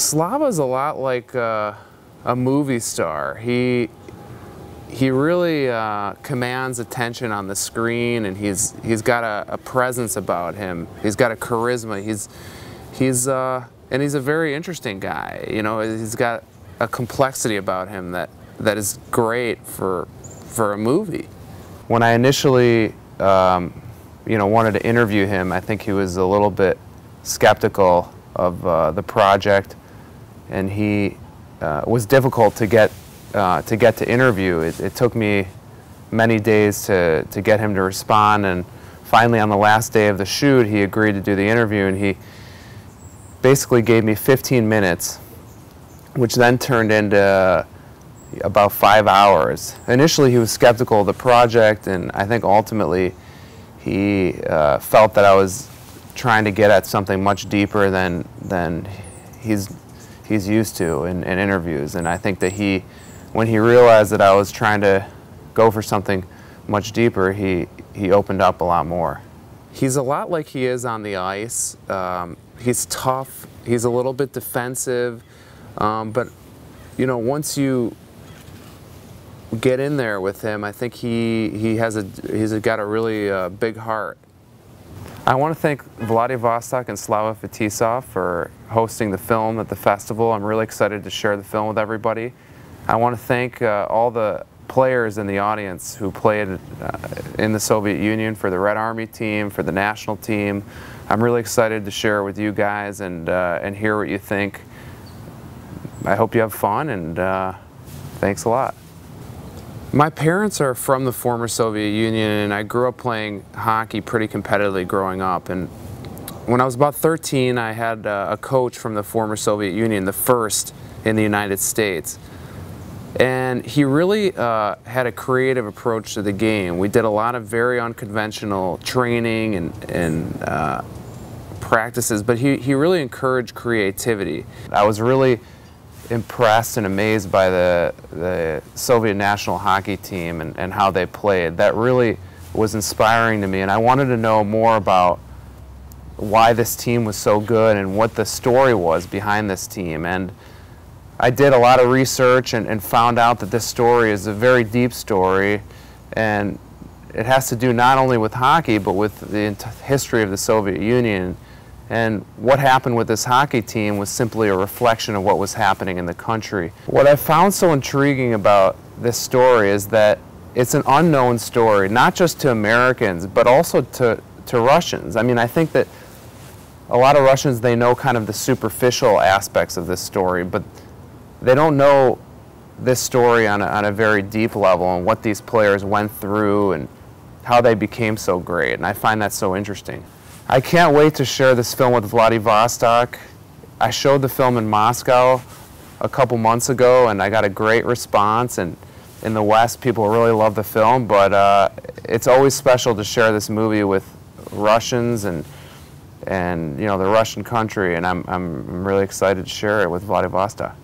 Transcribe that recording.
Slava's a lot like a movie star. He really commands attention on the screen, and he's got a presence about him. He's got a charisma. And he's a very interesting guy. You know, he's got a complexity about him that is great for a movie. When I initially wanted to interview him, I think he was a little bit skeptical of the project, and he was difficult to get to interview. It took me many days to get him to respond, and finally on the last day of the shoot he agreed to do the interview, and he basically gave me 15 minutes, which then turned into about 5 hours. Initially he was skeptical of the project, and I think ultimately he felt that I was trying to get at something much deeper than he's used to in interviews. And I think that when he realized that I was trying to go for something much deeper, he opened up a lot more. He's a lot like he is on the ice. He's tough, he's a little bit defensive, but you know, once you get in there with him, I think he's got a really big heart. I want to thank Vladivostok and Slava Fetisov for hosting the film at the festival. I'm really excited to share the film with everybody. I want to thank all the players in the audience who played in the Soviet Union, for the Red Army team, for the national team. I'm really excited to share it with you guys and hear what you think. I hope you have fun, and thanks a lot. My parents are from the former Soviet Union, and I grew up playing hockey pretty competitively growing up. And when I was about 13, I had a coach from the former Soviet Union, the first in the United States. And he really had a creative approach to the game. We did a lot of very unconventional training and practices, but he really encouraged creativity. I was really impressed and amazed by the Soviet national hockey team and how they played. That really was inspiring to me, and I wanted to know more about why this team was so good and what the story was behind this team. And I did a lot of research and found out that this story is a very deep story, and it has to do not only with hockey but with the history of the Soviet Union. And what happened with this hockey team was simply a reflection of what was happening in the country. What I found so intriguing about this story is that it's an unknown story, not just to Americans, but also to Russians. I mean, I think that a lot of Russians, they know kind of the superficial aspects of this story, but they don't know this story on a very deep level, and what these players went through and how they became so great. And I find that so interesting. I can't wait to share this film with Vladivostok. I showed the film in Moscow a couple months ago, and I got a great response, and in the West people really love the film, but it's always special to share this movie with Russians and you know, the Russian country, and I'm really excited to share it with Vladivostok.